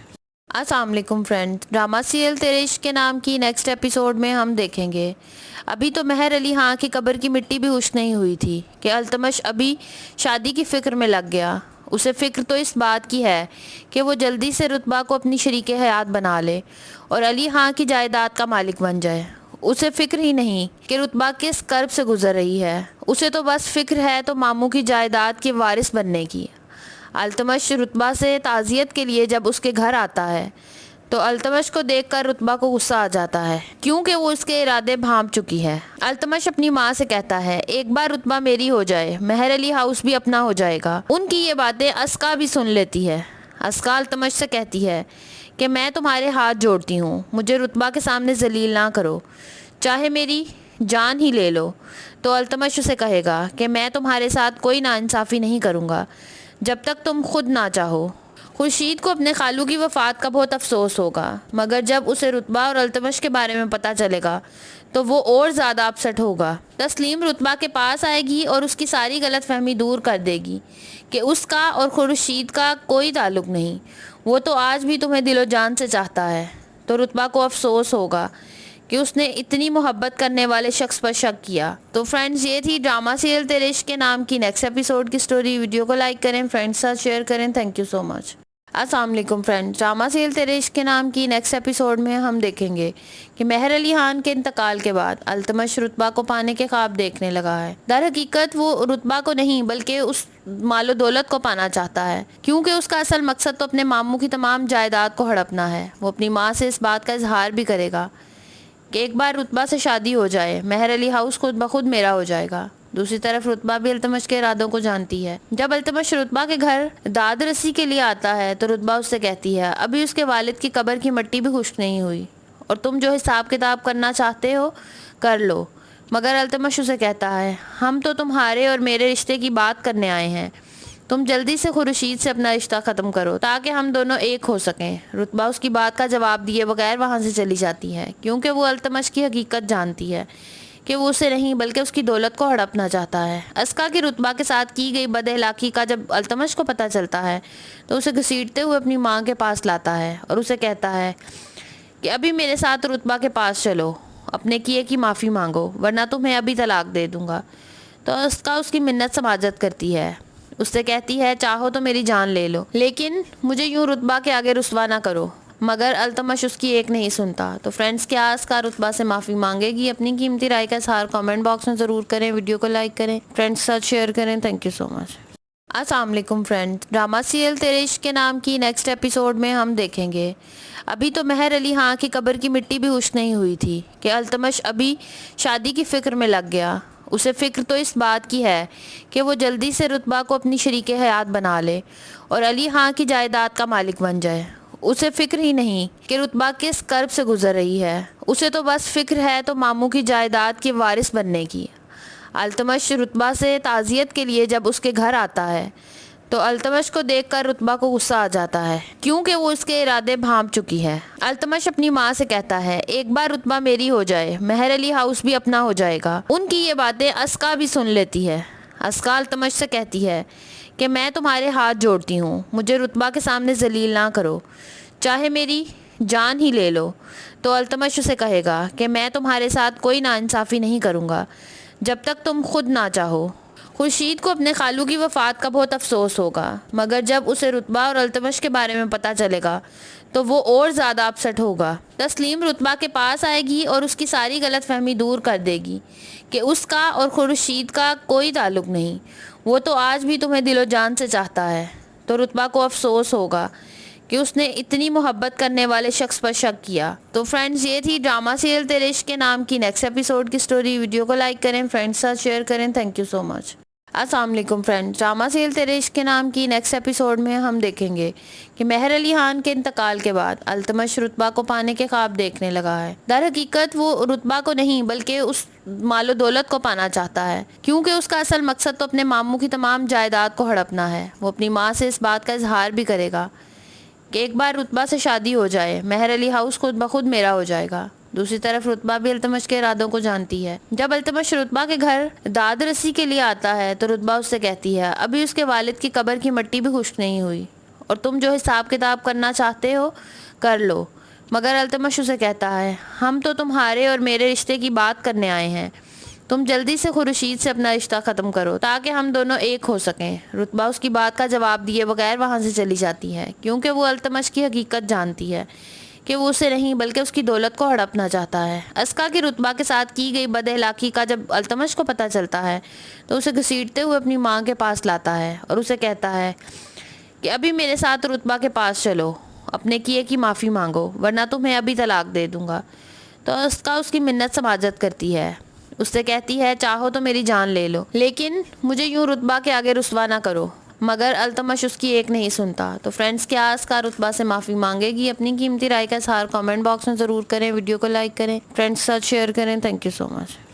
السلام علیکم فرینڈ، ڈرامہ سیریل تیرے عشق کے نام کی نیکسٹ ایپیسوڈ میں ہم دیکھیں گے ابھی تو مہر علی خان کی قبر کی مٹی بھی خشک نہیں ہوئی تھی کہ التمش ابھی شادی کی فکر میں لگ گیا۔ اسے فکر تو اس بات کی ہے کہ وہ جلدی سے رتبہ کو اپنی شریک حیات بنا لے اور علی خان کی جائیداد کا مالک بن جائے۔ اسے فکر ہی نہیں کہ رتبہ کس کرب سے گزر رہی ہے، اسے تو بس فکر ہے تو ماموں کی جائیداد کے وارث بننے کی۔ التمش رتبہ سے تعزیت کے لیے جب اس کے گھر آتا ہے تو التمش کو دیکھ کر رتبہ کو غصہ آ جاتا ہے کیونکہ وہ اس کے ارادے بھانپ چکی ہے۔ التمش اپنی ماں سے کہتا ہے ایک بار رتبہ میری ہو جائے مہر علی ہاؤس بھی اپنا ہو جائے گا۔ ان کی یہ باتیں اسکا بھی سن لیتی ہے۔ اسکا التمش سے کہتی ہے کہ میں تمہارے ہاتھ جوڑتی ہوں، مجھے رتبہ کے سامنے ذلیل نہ کرو، چاہے میری جان ہی لے لو۔ تو التمش اسے کہے گا کہ میں تمہارے ساتھ کوئی ناانصافی نہیں کروں گا جب تک تم خود نہ چاہو۔ خورشید کو اپنے خالو کی وفات کا بہت افسوس ہوگا، مگر جب اسے رتبہ اور التمش کے بارے میں پتہ چلے گا تو وہ اور زیادہ اپسٹ ہوگا۔ تسلیم رتبہ کے پاس آئے گی اور اس کی ساری غلط فہمی دور کر دے گی کہ اس کا اور خورشید کا کوئی تعلق نہیں، وہ تو آج بھی تمہیں دل و جان سے چاہتا ہے۔ تو رتبہ کو افسوس ہوگا کہ اس نے اتنی محبت کرنے والے شخص پر شک کیا۔ تو فرینڈز، یہ تھی ڈرامہ سیریل تیرے عشق کے نام کی نیکسٹ ایپیسوڈ کی سٹوری۔ ویڈیو کو لائک کریں، فرینڈز ساتھ شیئر کریں۔ تھینک یو سو مچ۔ السلام علیکم فرینڈ، ڈرامہ سیریل تیرے عشق کے نام کی نیکسٹ ایپیسوڈ میں ہم دیکھیں گے کہ مہر علی خان کے انتقال کے بعد التمش رتبہ کو پانے کے خواب دیکھنے لگا ہے۔ در حقیقت وہ رتبہ کو نہیں بلکہ اس مال و دولت کو پانا چاہتا ہے، کیونکہ اس کا اصل مقصد تو اپنے ماموں کی تمام جائیداد کو ہڑپنا ہے۔ وہ اپنی ماں سے اس بات کا اظہار بھی کرے گا کہ ایک بار رتبہ سے شادی ہو جائے مہر علی ہاؤس خود بخود میرا ہو جائے گا۔ دوسری طرف رتبہ بھی التمش کے ارادوں کو جانتی ہے۔ جب التمش رتبہ کے گھر داد رسی کے لیے آتا ہے تو رتبہ اس سے کہتی ہے ابھی اس کے والد کی قبر کی مٹی بھی خشک نہیں ہوئی اور تم جو حساب کتاب کرنا چاہتے ہو کر لو۔ مگر التمش اسے کہتا ہے ہم تو تمہارے اور میرے رشتے کی بات کرنے آئے ہیں، تم جلدی سے خورشید سے اپنا رشتہ ختم کرو تاکہ ہم دونوں ایک ہو سکیں۔ رتبہ اس کی بات کا جواب دیے بغیر وہاں سے چلی جاتی ہے کیونکہ وہ التمش کی حقیقت جانتی ہے کہ وہ اسے نہیں بلکہ اس کی دولت کو ہڑپنا چاہتا ہے۔ اسکا کی رتبہ کے ساتھ کی گئی بد اخلاقی کا جب التمش کو پتہ چلتا ہے تو اسے گھسیٹتے ہوئے اپنی ماں کے پاس لاتا ہے اور اسے کہتا ہے کہ ابھی میرے ساتھ رتبہ کے پاس چلو، اپنے کیے کی معافی مانگو ورنہ تمہیں ابھی طلاق دے دوں گا۔ تو اسکا اس کی منت سماجت کرتی ہے، اس سے کہتی ہے چاہو تو میری جان لے لو لیکن مجھے یوں رتبہ کے آگے رسوا نہ کرو، مگر التمش اس کی ایک نہیں سنتا۔ تو فرینڈس، کیا اسکا رتبہ سے معافی مانگے گی؟ اپنی قیمتی رائے کا اظہار کامنٹ باکس میں ضرور کریں، ویڈیو کو لائک کریں، فرینڈس کے ساتھ شیئر کریں۔ تھینک یو سو مچ۔ السلام علیکم فرینڈ، ڈرامہ سیریل تیرے عشق کے نام کی نیکسٹ ایپیسوڈ میں ہم دیکھیں گے۔ ابھی تو مہر علی خان کی قبر کی مٹی بھی خشک نہیں ہوئی تھی کہ التمش ابھی شادی کی فکر میں لگ گیا۔ اسے فکر تو اس بات کی ہے کہ وہ جلدی سے رتبہ کو اپنی شریک حیات بنا لے اور علی خان کی جائیداد کا مالک بن جائے۔ اسے فکر ہی نہیں کہ رتبہ کس کرب سے گزر رہی ہے، اسے تو بس فکر ہے تو ماموں کی جائیداد کے وارث بننے کی۔ التمش رتبہ سے تعزیت کے لیے جب اس کے گھر آتا ہے تو التمش کو دیکھ کر رتبہ کو غصہ آ جاتا ہے کیونکہ وہ اس کے ارادے بھانپ چکی ہے۔ التمش اپنی ماں سے کہتا ہے ایک بار رتبہ میری ہو جائے مہر علی ہاؤس بھی اپنا ہو جائے گا۔ ان کی یہ باتیں اسکا بھی سن لیتی ہے۔ اسکا التمش سے کہتی ہے کہ میں تمہارے ہاتھ جوڑتی ہوں، مجھے رتبہ کے سامنے ذلیل نہ کرو، چاہے میری جان ہی لے لو۔ تو التمش اسے کہے گا کہ میں تمہارے ساتھ کوئی ناانصافی نہیں کروں گا جب تک تم خود نہ چاہو۔ خورشید کو اپنے خالو کی وفات کا بہت افسوس ہوگا، مگر جب اسے رتبہ اور التمش کے بارے میں پتہ چلے گا تو وہ اور زیادہ اپسٹ ہوگا۔ تسلیم رتبہ کے پاس آئے گی اور اس کی ساری غلط فہمی دور کر دے گی کہ اس کا اور خورشید کا کوئی تعلق نہیں، وہ تو آج بھی تمہیں دل و جان سے چاہتا ہے۔ تو رتبہ کو افسوس ہوگا کہ اس نے اتنی محبت کرنے والے شخص پر شک کیا۔ تو فرینڈز، یہ تھی ڈرامہ سیریل تیرے عشق کے نام کی نیکسٹ ایپیسوڈ کی سٹوری۔ ویڈیو کو لائک کریں، فرینڈز ساتھ شیئر کریں۔ تھینک یو سو مچ۔ السلام علیکم فرینڈ، ڈرامہ سیریل تیرے عشق کے نام کی نیکسٹ ایپیسوڈ میں ہم دیکھیں گے کہ مہر علی خان کے انتقال کے بعد التمش رتبہ کو پانے کے خواب دیکھنے لگا ہے۔ در حقیقت وہ رتبہ کو نہیں بلکہ اس مال و دولت کو پانا چاہتا ہے کیونکہ اس کا اصل مقصد تو اپنے ماموں کی تمام جائیداد کو ہڑپنا ہے۔ وہ اپنی ماں سے اس بات کا اظہار بھی کرے گا کہ ایک بار رتبہ سے شادی ہو جائے مہر علی ہاؤس خود بخود میرا ہو جائے گا۔ دوسری طرف رتبہ بھی التمش کے ارادوں کو جانتی ہے۔ جب التمش رتبہ کے گھر داد رسی کے لیے آتا ہے تو رتبہ اس سے کہتی ہے ابھی اس کے والد کی قبر کی مٹی بھی خشک نہیں ہوئی اور تم جو حساب کتاب کرنا چاہتے ہو کر لو، مگر التمش اسے کہتا ہے ہم تو تمہارے اور میرے رشتے کی بات کرنے آئے ہیں، تم جلدی سے خورشید سے اپنا رشتہ ختم کرو تاکہ ہم دونوں ایک ہو سکیں۔ رتبہ اس کی بات کا جواب دیے بغیر وہاں سے چلی جاتی ہے کیونکہ وہ التمش کی حقیقت جانتی ہے کہ وہ اسے نہیں بلکہ اس کی دولت کو ہڑپنا چاہتا ہے۔ اسکا کی رتبہ کے ساتھ کی گئی بد اخلاقی کا جب التمش کو پتہ چلتا ہے تو اسے گھسیٹتے ہوئے اپنی ماں کے پاس لاتا ہے اور اسے کہتا ہے کہ ابھی میرے ساتھ رتبہ کے پاس چلو، اپنے کیے کی معافی مانگو ورنہ تمہیں ابھی طلاق دے دوں گا۔ تو اسکا اس کی منت سماجت کرتی ہے، اس سے کہتی ہے چاہو تو میری جان لے لو لیکن مجھے یوں رتبہ کے آگے رسوا نہ کرو، مگر التمش اس کی ایک نہیں سنتا۔ تو فرینڈس، کیا اسکا رتبہ سے معافی مانگے گی؟ اپنی قیمتی رائے کا اظہار کامنٹ باکس میں ضرور کریں، ویڈیو کو لائک کریں، فرینڈس کے ساتھ شیئر کریں۔ Thank you so much.